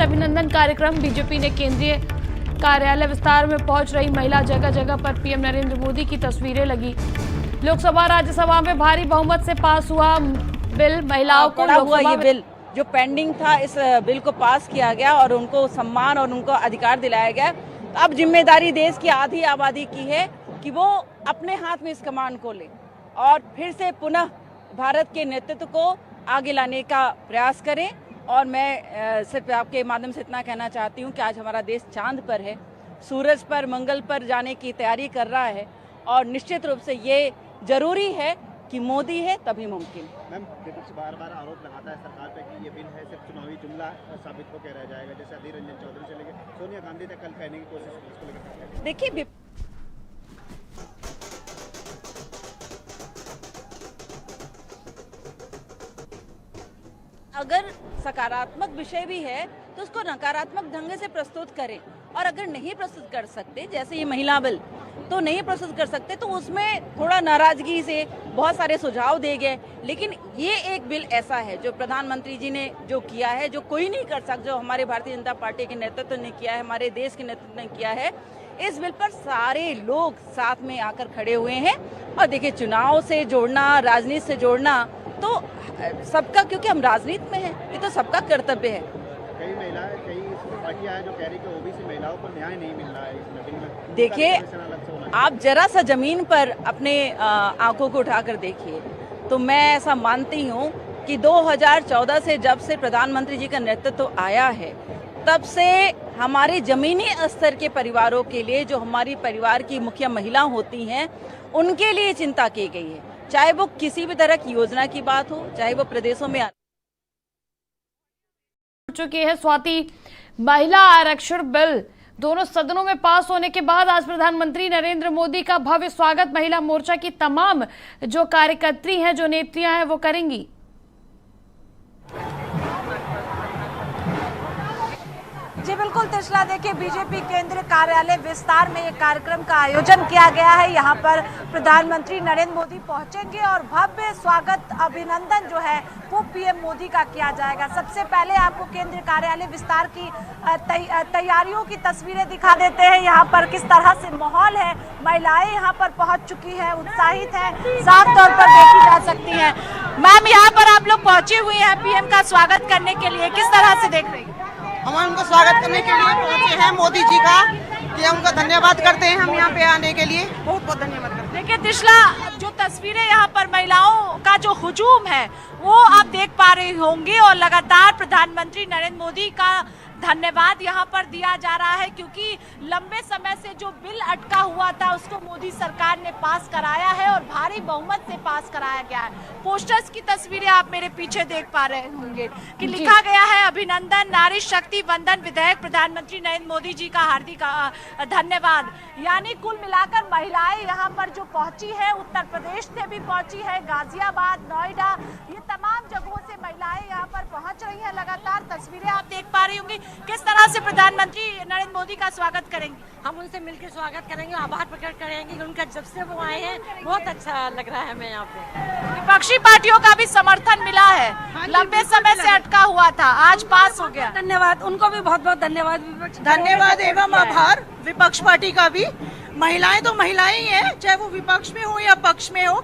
अभिनंदन कार्यक्रम। बीजेपी ने केंद्रीय कार्यालय विस्तार में पहुंच रही महिला, जगह जगह पर पीएम नरेंद्र मोदी की तस्वीरें लगी। लोकसभा राज्यसभा में भारी बहुमत से पास हुआ बिल। महिलाओं को ये बिल जो पेंडिंग था, इस बिल को पास किया गया और उनको सम्मान और उनको अधिकार दिलाया गया। तो अब जिम्मेदारी देश की आधी आबादी की है कि वो अपने हाथ में इस कमान को ले और फिर से पुनः भारत के नेतृत्व को आगे लाने का प्रयास करें। और मैं सिर्फ आपके माध्यम से इतना कहना चाहती हूँ कि आज हमारा देश चांद पर है, सूरज पर, मंगल पर जाने की तैयारी कर रहा है और निश्चित रूप से ये जरूरी है कि मोदी है तभी मुमकिन। मैम, विपक्ष बार-बार आरोप लगाता है सरकार पे कि ये बिल है सिर्फ चुनावी जुमला साबित होकर रह जाएगा, जैसे अधीर रंजन चौधरी से लेकर सोनिया गांधी तक कल कहने की कोशिश की, इसको लेकर देखिए, अगर सकारात्मक विषय भी है तो उसको नकारात्मक ढंग से प्रस्तुत करें, और अगर नहीं प्रस्तुत कर सकते, जैसे ये महिला बिल तो नहीं प्रस्तुत कर सकते, तो उसमें थोड़ा नाराजगी से बहुत सारे सुझाव दिए गए। लेकिन ये एक बिल ऐसा है जो प्रधानमंत्री जी ने जो किया है, जो कोई नहीं कर सकता, जो हमारे भारतीय जनता पार्टी के नेतृत्व ने किया है, हमारे देश के नेतृत्व ने किया है। इस बिल पर सारे लोग साथ में आकर खड़े हुए हैं। और देखिए, चुनाव से जोड़ना, राजनीति से जोड़ना तो सबका, क्योंकि हम राजनीति में हैं, ये तो सबका कर्तव्य है। कई महिलाएं, कई पार्टियां हैं जो कह रही कि ओबीसी महिलाओं को न्याय नहीं मिल रहा है इस बिल में। देखिए, आप जरा सा जमीन पर अपने आंखों को उठाकर देखिए, तो मैं ऐसा मानती हूँ कि 2014 से जब से प्रधानमंत्री जी का नेतृत्व आया है, तब से हमारे जमीनी स्तर के परिवारों के लिए, जो हमारी परिवार की मुखिया महिला होती हैं, उनके लिए चिंता की गई है। चाहे वो किसी भी तरह की योजना की बात हो, चाहे वो प्रदेशों में चुकी है। स्वाति, महिला आरक्षण बिल दोनों सदनों में पास होने के बाद आज प्रधानमंत्री नरेंद्र मोदी का भव्य स्वागत महिला मोर्चा की तमाम जो कार्यकर्त्री हैं, जो नेत्रियां हैं, वो करेंगी। जी बिल्कुल त्रिशला, देखिए, बीजेपी केंद्रीय कार्यालय विस्तार में एक कार्यक्रम का आयोजन किया गया है। यहाँ पर प्रधानमंत्री नरेंद्र मोदी पहुंचेंगे और भव्य स्वागत, अभिनंदन जो है वो पीएम मोदी का किया जाएगा। सबसे पहले आपको केंद्रीय कार्यालय विस्तार की तैयारियों की तस्वीरें दिखा देते हैं। यहाँ पर किस तरह से माहौल है, महिलाएं यहाँ पर पहुँच चुकी है, उत्साहित है, साफ तौर पर देखी जा सकती है। मैम, यहाँ पर आप लोग पहुंचे हुए हैं पीएम का स्वागत करने के लिए, किस तरह से देख रही है? हम उनको स्वागत करने के लिए पहुंचे हैं, मोदी जी का, कि उनका धन्यवाद करते हैं हम यहाँ पे आने के लिए। बहुत बहुत धन्यवाद करते हैं। देखिए त्रिशला, जो तस्वीरें यहाँ पर महिलाओं का जो हुजूम है वो आप देख पा रही होंगी, और लगातार प्रधानमंत्री नरेंद्र मोदी का धन्यवाद यहाँ पर दिया जा रहा है, क्योंकि लंबे समय से जो बिल अटका हुआ था उसको मोदी सरकार ने पास कराया है और भारी बहुमत से पास कराया गया है। पोस्टर्स की तस्वीरें आप मेरे पीछे देख पा रहे होंगे कि लिखा गया है अभिनंदन, नारी शक्ति वंदन विधेयक, प्रधानमंत्री नरेंद्र मोदी जी का हार्दिक धन्यवाद। यानी कुल मिलाकर महिलाएं यहाँ पर जो पहुंची है, उत्तर प्रदेश से भी पहुंची है, गाजियाबाद, नोएडा, ये तमाम जगहों से महिलाएं यहाँ पर पहुंच रही है। लगातार तस्वीरें आप देख पा रही होंगी। किस तरह से प्रधानमंत्री नरेंद्र मोदी का स्वागत करेंगे? हम उनसे मिलकर स्वागत करेंगे, आभार प्रकट करेंगे उनका, जब से वो आए हैं बहुत अच्छा लग रहा है हमें यहाँ पे। विपक्षी पार्टियों का भी समर्थन मिला है, लंबे समय से अटका हुआ था, आज पास हो गया। धन्यवाद, उनको भी बहुत बहुत धन्यवाद। धन्यवाद एवं आभार विपक्ष पार्टी का भी। महिलाएं तो महिलाएं ही हैं, चाहे वो विपक्ष में हो या पक्ष में हो।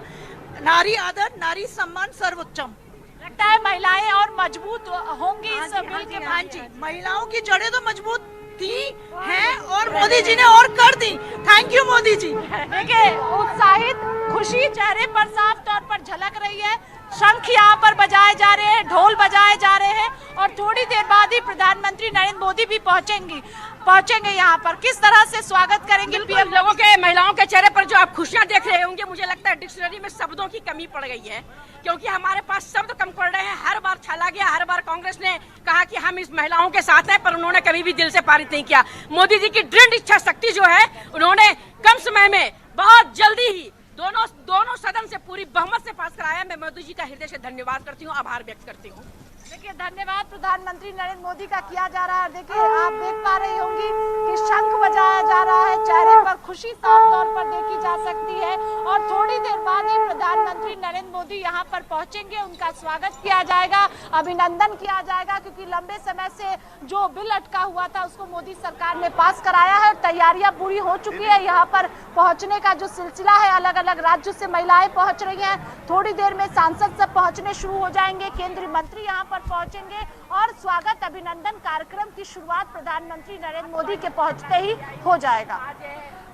नारी आदर, नारी सम्मान सर्वोच्चम। लगता है महिलाएं और मजबूत होंगी इस बिल के। हाँ जी, महिलाओं की जड़ें तो मजबूत थी हैं और मोदी जी ने और कर दी। Thank you Modi ji. देखिए, उत्साहित खुशी चेहरे पर साफ तौर पर झलक रही है। शंख यहाँ पर बजाए जा रहे हैं, ढोल बजाए जा रहे हैं, और थोड़ी देर बाद ही प्रधानमंत्री नरेंद्र मोदी भी पहुंचेंगे यहाँ पर। किस तरह से स्वागत करेंगे पीएम? लोगों के, महिलाओं के चेहरे पर जो आप खुशियाँ देख रहे होंगे, मुझे लगता है डिक्शनरी में शब्दों की कमी पड़ गई है, क्योंकि हमारे पास शब्द कम पड़ रहे हैं। हर बार छला गया, हर बार कांग्रेस ने कहा कि हम इस महिलाओं के साथ हैं, पर उन्होंने कभी भी दिल से पारित नहीं किया। मोदी जी की दृढ़ इच्छा शक्ति जो है, उन्होंने कम समय में बहुत जल्दी ही दोनों सदन से पूरी बहुमत से पास कराया। मैं मोदी जी का हृदय से धन्यवाद करती हूँ, आभार व्यक्त करती हूँ। देखिए, धन्यवाद प्रधानमंत्री नरेंद्र मोदी का किया जा रहा है। देखिए, आप देख पा रही होंगी कि शंख बजाया जा रहा है, चेहरे पर खुशी साफ तौर पर देखी जा सकती है और थोड़ी देर बाद ही प्रधानमंत्री नरेंद्र मोदी यहाँ पर पहुंचेंगे, उनका स्वागत किया जाएगा, अभिनंदन किया जाएगा, क्योंकि लंबे समय से जो बिल अटका हुआ था उसको मोदी सरकार ने पास कराया है और तैयारियां पूरी हो चुकी है। यहाँ पर पहुंचने का जो सिलसिला है, अलग अलग राज्यों से महिलाएं पहुंच रही हैं, थोड़ी देर में सांसद सब पहुंचने शुरू हो जाएंगे, केंद्रीय मंत्री यहाँ पर पहुंचेंगे और स्वागत अभिनंदन कार्यक्रम की शुरुआत प्रधानमंत्री नरेंद्र मोदी के पहुंचते ही हो जाएगा।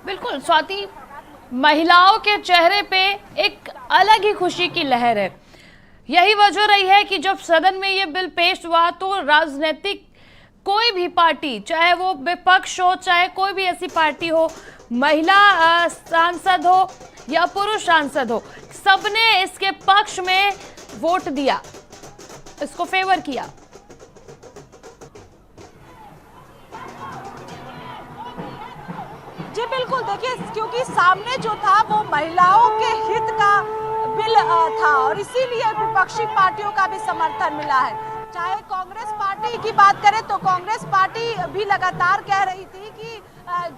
बिल्कुल स्वाति, महिलाओं के चेहरे पे एक अलग ही खुशी की लहर है। यही वजह रही है कि जब सदन में ये बिल पेश हुआ तो राजनीतिक कोई भी पार्टी, चाहे वो विपक्ष हो, चाहे कोई भी ऐसी पार्टी हो, महिला सांसद हो या पुरुष सांसद हो, सबने इसके पक्ष में वोट दिया, इसको फेवर किया। जी बिल्कुल, देखिए, क्योंकि सामने जो था वो महिलाओं के हित का बिल था और इसीलिए विपक्षी पार्टियों का भी समर्थन मिला है। चाहे कांग्रेस पार्टी की बात करें तो कांग्रेस पार्टी भी लगातार कह रही थी कि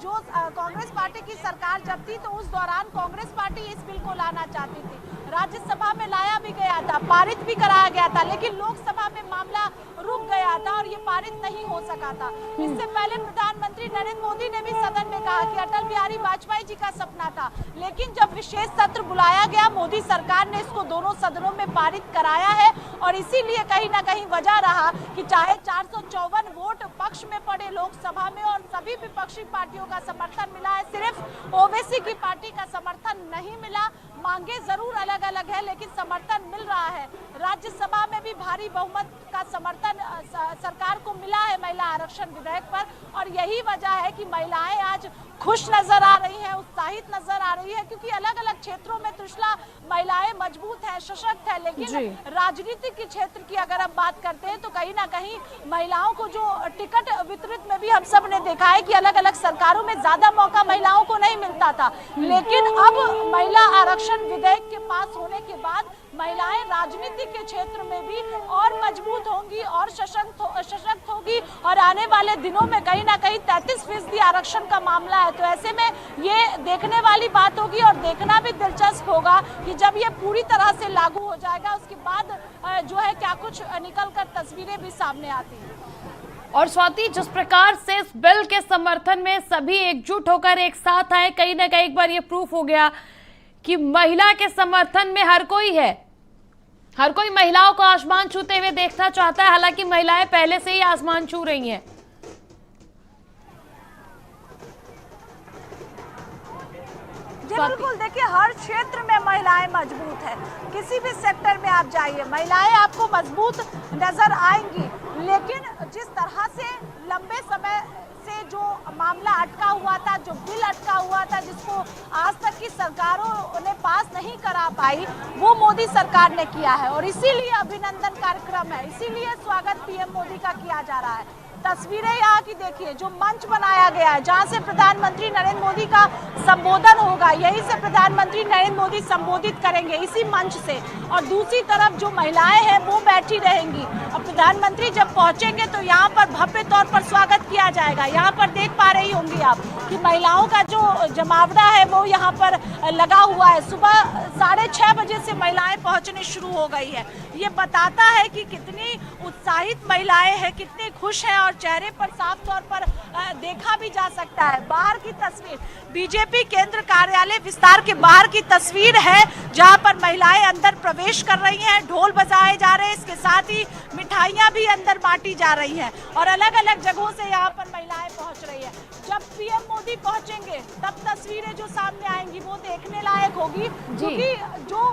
जो कांग्रेस पार्टी की सरकार जब थी तो उस दौरान कांग्रेस पार्टी इस बिल को लाना चाहती थी, राज्यसभा में लाया भी गया था, पारित भी कराया गया था, लेकिन लोकसभा में मामला रुक गया था और ये पारित नहीं हो सका था। इससे पहले प्रधानमंत्री नरेंद्र मोदी ने भी सदन में कहा कि अटल बिहारी वाजपेयी जी का सपना था, लेकिन जब विशेष सत्र बुलाया गया, मोदी सरकार ने इसको दोनों सदनों में पारित कराया है और इसीलिए कहीं ना कहीं वजह रहा कि चाहे 454 वोट पक्ष में पड़े लोकसभा में और सभी विपक्षी पार्टियों का समर्थन मिला है, सिर्फ ओवैसी की पार्टी का समर्थन नहीं मिला। मांगे जरूर अलग अलग है लेकिन समर्थन मिल रहा है। राज्यसभा में भी भारी बहुमत का समर्थन सरकार को मिला है महिला आरक्षण विधेयक पर और यही वजह है कि महिलाएं आज खुश नजर आ रही हैं, उत्साहित नजर आ रही है, क्योंकि अलग अलग क्षेत्रों में त्रिशला महिलाएं मजबूत है, सशक्त है, लेकिन राजनीति के क्षेत्र की अगर हम बात करते हैं तो कहीं ना कहीं महिलाओं को जो टिकट वितरित में भी हम सब ने देखा है कि अलग अलग सरकारों में ज्यादा मौका महिलाओं को नहीं मिलता था, लेकिन अब महिला आरक्षण विधेयक के पास होने के बाद महिलाएं राजनीति के क्षेत्र में भी और मजबूत होंगी और सशक्त होगी और आने वाले दिनों में कहीं ना कहीं 33% आरक्षण का मामला है, तो ऐसे में ये देखने वाली बात होगी और देखना भी दिलचस्प होगा कि जब ये पूरी तरह से लागू हो जाएगा उसके बाद जो है क्या कुछ निकल कर तस्वीरें भी सामने आती हैं। और स्वाति, जिस प्रकार से इस बिल के समर्थन में सभी एकजुट होकर एक साथ आए, कहीं ना कहीं एक बार ये प्रूफ हो गया कि महिला के समर्थन में हर कोई है, हर कोई महिलाओं को आसमान छूते हुए देखना चाहता है, हालांकि महिलाएं पहले से ही आसमान छू रही हैं। बिल्कुल, देखिए, हर क्षेत्र में महिलाएं मजबूत है, किसी भी सेक्टर में आप जाइए महिलाएं आपको मजबूत नजर आएंगी, लेकिन जिस तरह से लंबे समय से जो मामला अटका हुआ था, जो बिल अटका हुआ था, जिसको आज तक की सरकारों ने पास नहीं करा पाई, वो मोदी सरकार ने किया है और इसीलिए अभिनंदन कार्यक्रम है, इसीलिए स्वागत पीएम मोदी का किया जा रहा है। तस्वीरें यहाँ की देखिए, जो मंच बनाया गया है जहाँ से प्रधानमंत्री नरेंद्र मोदी का संबोधन होगा, यहीं से प्रधानमंत्री नरेंद्र मोदी संबोधित करेंगे इसी मंच से, और दूसरी तरफ जो महिलाएं हैं वो बैठी रहेंगी और प्रधानमंत्री जब पहुंचेंगे तो यहाँ पर भव्य तौर पर स्वागत किया जाएगा। यहाँ पर देख पा रही होंगी आप कि महिलाओं का जो जमावड़ा है वो यहाँ पर लगा हुआ है। सुबह 6:30 बजे से महिलाएं पहुंचनी शुरू हो गई है। ये बताता है कि कितनी उत्साहित महिलाएं हैं, कितनी खुश हैं और चेहरे पर साफ तौर पर देखा भी जा सकता है। बाहर की तस्वीर बीजेपी केंद्र कार्यालय विस्तार के बाहर की तस्वीर है, जहां पर महिलाएं अंदर प्रवेश कर रही हैं, ढोल बजाए जा रहे हैं, इसके साथ ही मिठाइयां भी अंदर बांटी जा रही हैं और अलग अलग जगहों से यहां पर महिलाएं पहुंच रही है। जब पीएम मोदी पहुंचेंगे तब तस्वीरें जो सामने आएंगी वो देखने लायक होगी, क्योंकि जो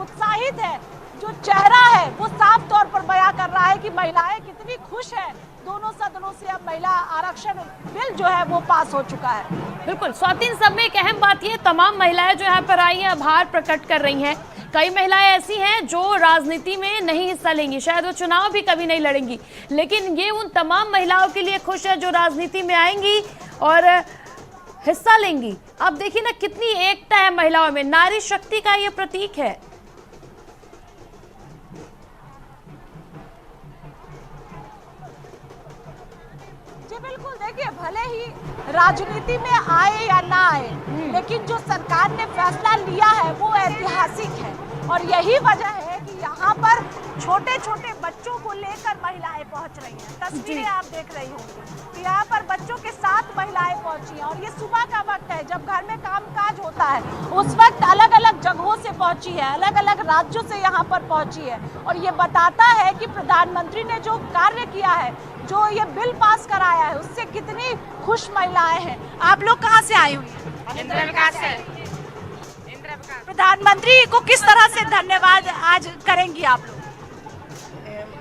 उत्साहित है, जो चेहरा है वो साफ तौर पर बयां कर रहा है कि महिलाएं कितनी खुश है। दोनों सदनों से अब महिला आरक्षण बिल जो है वो पास हो चुका है। बिल्कुल स्वाति, सब में एक अहम बात ये, तमाम महिलाएं जो यहाँ पर आई हैं आभार प्रकट कर रही हैं। कई महिलाएं ऐसी हैं जो राजनीति में नहीं हिस्सा लेंगी, शायद वो चुनाव भी कभी नहीं लड़ेंगी, लेकिन ये उन तमाम महिलाओं के लिए खुश है जो राजनीति में आएंगी और हिस्सा लेंगी। अब देखिए ना कितनी एकता है महिलाओं में, नारी शक्ति का ये प्रतीक है। जी बिल्कुल, देखिए भले ही राजनीति में आए या ना आए, लेकिन जो सरकार ने फैसला लिया है वो ऐतिहासिक है और यही वजह है कि यहाँ पर छोटे छोटे बच्चों को लेकर महिलाएं पहुँच रही हैं। तस्वीरें आप देख रही होंगी कि यहाँ पर बच्चों के साथ महिलाएं पहुँची हैं और ये सुबह का वक्त है जब घर में कामकाज होता है, उस वक्त अलग अलग जगहों से पहुँची है, अलग अलग राज्यों से यहाँ पर पहुँची है और ये बताता है कि प्रधानमंत्री ने जो कार्य किया है, जो ये बिल पास कराया है, उससे कितनी खुश महिलाएं हैं। आप लोग कहाँ से आई हुई हैं? इंदिरा विकास से। प्रधानमंत्री को किस तरह से धन्यवाद आज करेंगी आप लोग?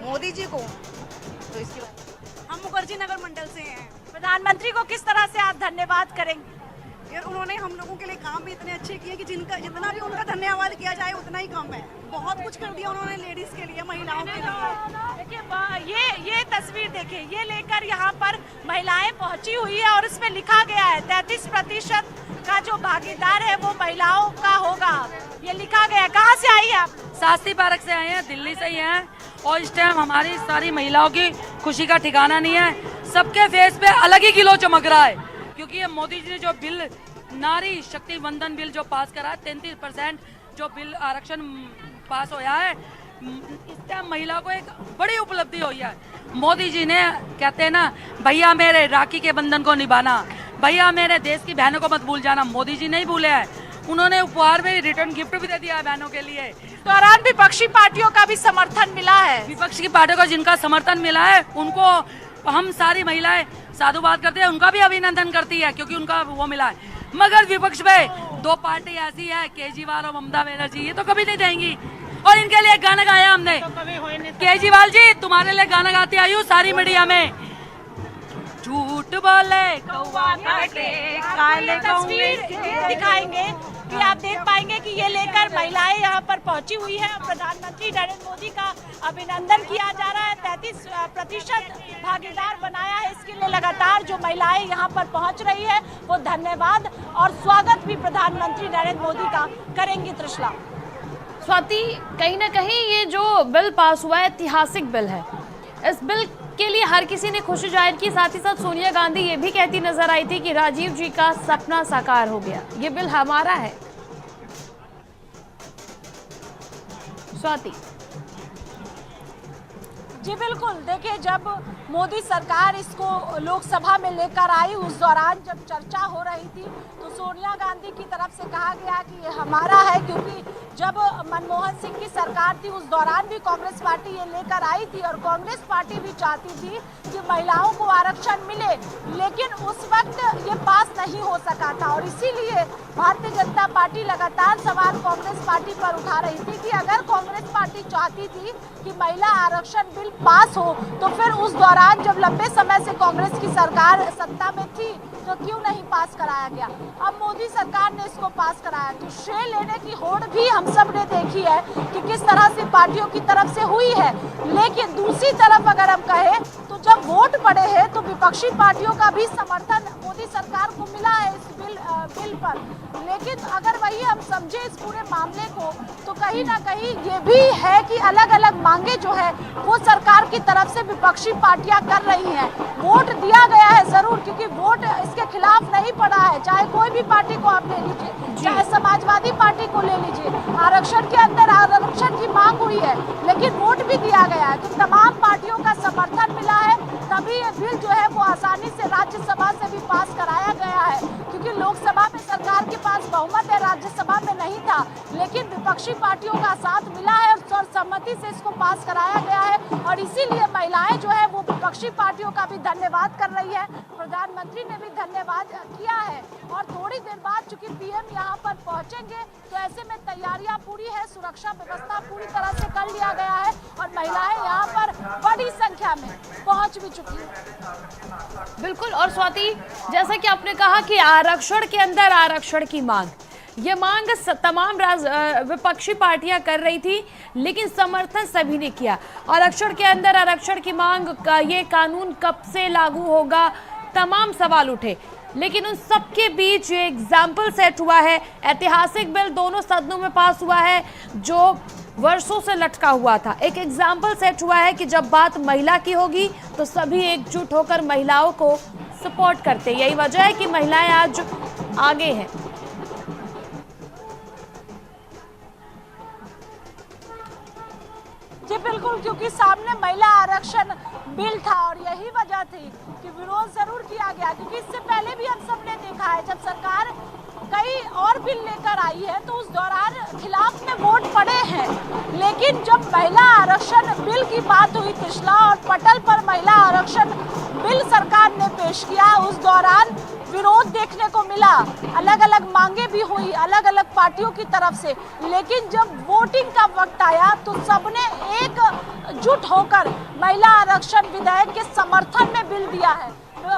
मोदी जी को तो इसकी बात हम मुखर्जी नगर मंडल से हैं। प्रधानमंत्री को किस तरह से आप धन्यवाद करेंगे? यार उन्होंने हम लोगों के लिए काम भी इतने अच्छे किए कि जिनका जितना भी उनका धन्यवाद किया जाए उतना ही कम है। बहुत कुछ कर दिया उन्होंने लेडीज के लिए, महिलाओं के लिए। देखिए ये तस्वीर देखिए, ये लेकर यहाँ पर महिलाएं पहुंची हुई है और इसमें लिखा गया है 33% का जो भागीदार है वो महिलाओं का होगा, ये लिखा गया है। कहाँ से आई है आप? शास्त्री पार्क से आए हैं, दिल्ली से ही हैं और इस टाइम हमारी सारी महिलाओं की खुशी का ठिकाना नहीं है। सबके फेस पे अलग ही गिलो चमक रहा है क्योंकि ये मोदी जी ने जो बिल नारी शक्ति वंदन बिल जो पास करा है, 33% जो बिल आरक्षण पास होया है, इस टाइम महिला को एक बड़ी उपलब्धि हुई है। मोदी जी ने कहते हैं ना, भैया मेरे राखी के बंधन को निभाना, भैया मेरे देश की बहनों को मत भूल जाना। मोदी जी नहीं भूले हैं, उन्होंने उपहार में रिटर्न गिफ्ट भी दे दिया है बहनों के लिए। दौरान विपक्षी पार्टियों का भी समर्थन मिला है। विपक्ष की पार्टियों को जिनका समर्थन मिला है उनको हम सारी महिलाएं साधुवाद करते हैं, उनका भी अभिनंदन करती है क्योंकि उनका वो मिला है। मगर विपक्ष में दो पार्टी ऐसी है, केजरीवाल और ममता बनर्जी, ये तो कभी नहीं देंगी। और इनके लिए गाना गाया हमने, केजरीवाल जी तुम्हारे लिए गाना गाते आई हूँ सारी मीडिया में। झूठ बोले कौवा काटे काले तस्वीर दिखाएंगे कि आप देख पाएंगे कि ये लेकर महिलाएं यहाँ पर पहुंची हुई है। प्रधानमंत्री नरेंद्र मोदी का अभिनंदन किया जा रहा है, 33% भागीदार बनाया है। इसके लिए लगातार जो महिलाएं यहाँ पर पहुंच रही है वो धन्यवाद और स्वागत भी प्रधानमंत्री नरेंद्र मोदी का करेंगी। त्रिशला, स्वाति, कहीं ना कहीं ये जो बिल पास हुआ है ऐतिहासिक बिल है। इस बिल के लिए हर किसी ने खुशी जाहिर की, साथ ही साथ सोनिया गांधी ये भी कहती नजर आई थी कि राजीव जी का सपना साकार हो गया, ये बिल हमारा है। स्वाति जी बिल्कुल, देखिए जब मोदी सरकार इसको लोकसभा में लेकर आई, उस दौरान जब चर्चा हो रही थी तो सोनिया गांधी की तरफ से कहा गया कि ये हमारा है, क्योंकि जब मनमोहन सिंह की सरकार थी उस दौरान भी कांग्रेस पार्टी ये लेकर आई थी और कांग्रेस पार्टी भी चाहती थी कि महिलाओं को आरक्षण मिले, लेकिन उस वक्त ये पास नहीं हो सका था और इसीलिए भारतीय जनता पार्टी लगातार सवाल कांग्रेस पार्टी पर उठा रही थी कि अगर कांग्रेस पार्टी चाहती थी कि महिला आरक्षण बिल पास हो तो फिर उस दौरान जब लंबे समय से कांग्रेस की सरकार सत्ता में थी तो क्यों नहीं पास कराया गया। अब मोदी सरकार ने इसको पास कराया तो श्रेय लेने की होड़ भी हम सब ने देखी है कि किस तरह से पार्टियों की तरफ से हुई है। लेकिन दूसरी तरफ अगर हम कहें तो जब वोट पड़े हैं तो विपक्षी पार्टियों का भी समर्थन मोदी सरकार को मिला है इस बिल पर। लेकिन अगर वही हम समझे इस पूरे मामले को तो कहीं ना कहीं ये भी है कि अलग अलग मांगे जो है वो सरकार की तरफ से विपक्षी पार्टियां कर रही हैं। वोट दिया गया है जरूर, क्योंकि वोट इसके खिलाफ नहीं पड़ा है, चाहे कोई भी पार्टी को आप ले लीजिए, चाहे समाजवादी पार्टी को ले लीजिए। आरक्षण के अंदर आरक्षण की मांग हुई है लेकिन वोट भी दिया गया है, तो तमाम पार्टियों का समर्थन मिला है, तभी ये बिल जो है वो आसानी से राज्यसभा से भी पास कराया गया है। क्योंकि लोकसभा में सरकार के पास बहुमत है, राज्यसभा में नहीं था, लेकिन विपक्षी पार्टियों का साथ मिला है और सर्वसम्मति से इसको पास कराया गया है और इसीलिए महिलाएं जो है वो विपक्षी पार्टियों का भी धन्यवाद कर रही है। प्रधानमंत्री ने भी धन्यवाद किया है और थोड़ी देर बाद चूंकि पीएम यहाँ पर पहुंचेंगे तो ऐसे में तैयारियां पूरी है, सुरक्षा व्यवस्था पूरी तरह से कर लिया गया है और महिलाएं यहाँ पर बड़ी संख्या में पहुंच भी चुकी है। बिल्कुल। और स्वाति, जैसा कि आपने कहा कि आरक्षण के अंदर आरक्षण की मांग, ये मांग तमाम विपक्षी पार्टियां कर रही थी लेकिन समर्थन सभी ने किया। आरक्षण के अंदर आरक्षण की मांग का ये कानून कब से लागू होगा, तमाम सवाल उठे, लेकिन उन सबके बीच ये एग्जाम्पल सेट हुआ है। ऐतिहासिक बिल दोनों सदनों में पास हुआ है जो वर्षों से लटका हुआ था। एक एग्जाम्पल सेट हुआ है कि जब बात महिला की होगी तो सभी एकजुट होकर महिलाओं को सपोर्ट करते। यही वजह है कि महिलाएं आज आगे हैं। जी बिल्कुल, क्योंकि सामने महिला आरक्षण बिल था और यही वजह थी कि विरोध जरूर किया गया, क्योंकि इससे पहले भी हम सबने देखा है जब सरकार कई और बिल लेकर आई है तो उस दौरान खिलाफ में वोट पड़े हैं, लेकिन जब महिला आरक्षण बिल की बात हुई, त्रिशला और पटल पर महिला आरक्षण बिल सरकार ने पेश किया, उस दौरान विरोध देखने को मिला। अलग अलग मांगे भी हुई अलग अलग पार्टियों की तरफ से, लेकिन जब वोटिंग का वक्त आया तो सबने एकजुट होकर महिला आरक्षण विधेयक के समर्थन में बिल दिया है,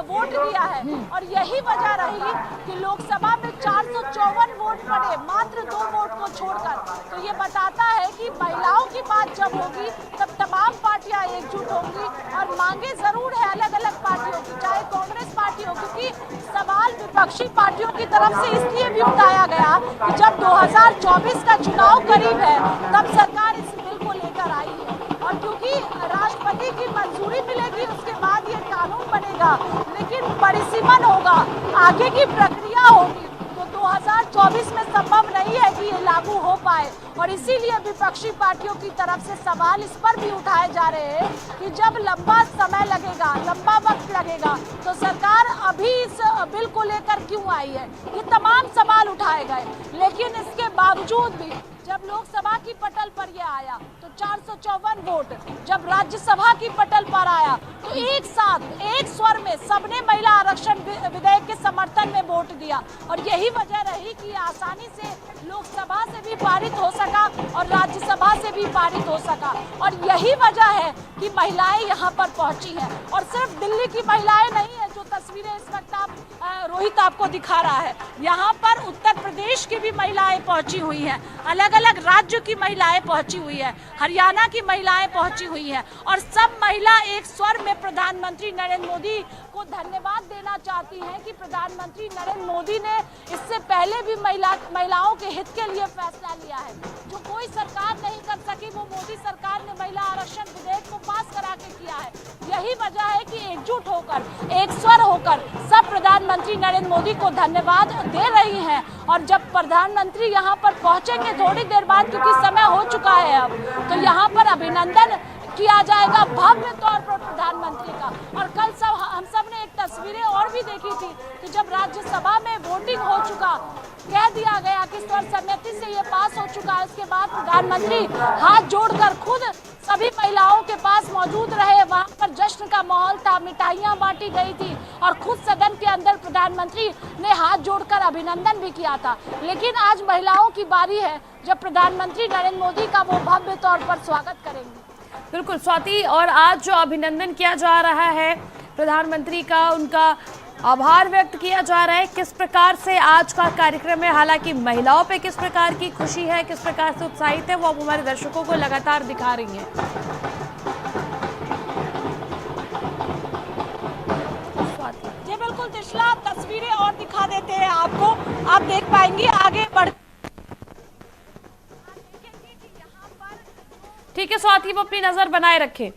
वोट दिया है। और यही वजह रही कि लोकसभा में 454 वोट पड़े, मात्र 2 वोट को छोड़कर। तो ये बताता है कि महिलाओं की बात जब होगी तब तमाम पार्टियां एकजुट होंगी और मांगे जरूर है अलग अलग पार्टियों की, चाहे कांग्रेस पार्टी हो, क्योंकि सवाल विपक्षी पार्टियों की तरफ से इसलिए भी उठाया गया कि जब 2024 का चुनाव करीब है तब सरकार इस बिल को लेकर आई है, और क्योंकि राष्ट्रपति की मंजूरी मिलेगी उसके बाद ये कानून बनेगा, लेकिन परिसीमन होगा, आगे की प्रक्रिया होगी, तो 2024 में संभव नहीं है कि ये लागू हो पाए। और इसीलिए विपक्षी पार्टियों की तरफ से सवाल इस पर भी उठाए जा रहे हैं कि जब लंबा समय लगेगा, लंबा वक्त लगेगा, तो सरकार अभी इस बिल को लेकर क्यों आई है, ये तमाम सवाल उठाए गए। लेकिन इसके बावजूद भी जब लोकसभा की पटल पर यह आया तो 454 वोट, जब राज्यसभा की पटल पर आया तो एक साथ एक स्वर में सबने महिला आरक्षण विधेयक के समर्थन में वोट दिया, और यही वजह रही कि आसानी से लोकसभा से भी पारित हो सका और राज्यसभा से भी पारित हो सका। और यही वजह है कि महिलाएं यहाँ पर पहुंची हैं, और सिर्फ दिल्ली की महिलाएं नहीं है, जो तस्वीरें इस वक्त रोहित आपको दिखा रहा है, यहाँ पर उत्तर प्रदेश की भी महिलाएं पहुंची हुई हैं, अलग अलग राज्यों की महिलाएं पहुंची हुई है, हरियाणा की महिलाएं पहुंची हुई हैं, और सब महिला एक स्वर में प्रधानमंत्री नरेंद्र मोदी को धन्यवाद देना चाहती हैं कि प्रधानमंत्री नरेंद्र मोदी ने इससे पहले भी महिलाओं के हित के लिए फैसला लिया है। जो कोई सरकार नहीं कर सकी वो मोदी सरकार ने महिला आरक्षण विधेयक को पास करा के किया है। यही वजह है कि एकजुट होकर, एक स्वर होकर सब प्रधानमंत्री नरेंद्र मोदी को धन्यवाद दे रही हैं। और जब प्रधानमंत्री यहाँ पर पहुंचेंगे थोड़ी देर बाद, क्योंकि समय हो चुका है अब, तो यहाँ पर अभिनंदन किया जाएगा भव्य तौर पर प्रधानमंत्री का। और कल हम सब ने एक तस्वीरें और भी देखी थी कि जब राज्यसभा में वोटिंग हो चुका, कह दिया गया कि सर्वसम्मति से ये पास हो चुका है, उसके बाद प्रधानमंत्री हाथ जोड़कर खुद सभी महिलाओं के पास मौजूद रहे, वहां पर जश्न का माहौल था, मिठाइयां बांटी गई थी, और खुद सदन के अंदर प्रधानमंत्री ने हाथ जोड़कर अभिनंदन भी किया था। लेकिन आज महिलाओं की बारी है जब प्रधानमंत्री नरेंद्र मोदी का वो भव्य तौर पर स्वागत करेंगे। बिल्कुल स्वाति, और आज जो अभिनंदन किया जा रहा है प्रधानमंत्री का, उनका आभार व्यक्त किया जा रहा है, किस प्रकार से आज का कार्यक्रम है, हालांकि महिलाओं पे किस प्रकार की खुशी है, किस प्रकार से उत्साहित है, वो अब हमारे दर्शकों को लगातार दिखा रही हैं। जी बिल्कुल त्रिशला, तस्वीरें और दिखा देते हैं आपको, आप देख पाएंगे आगे बढ़। ठीक है स्वाति, वो अपनी नजर बनाए रखें।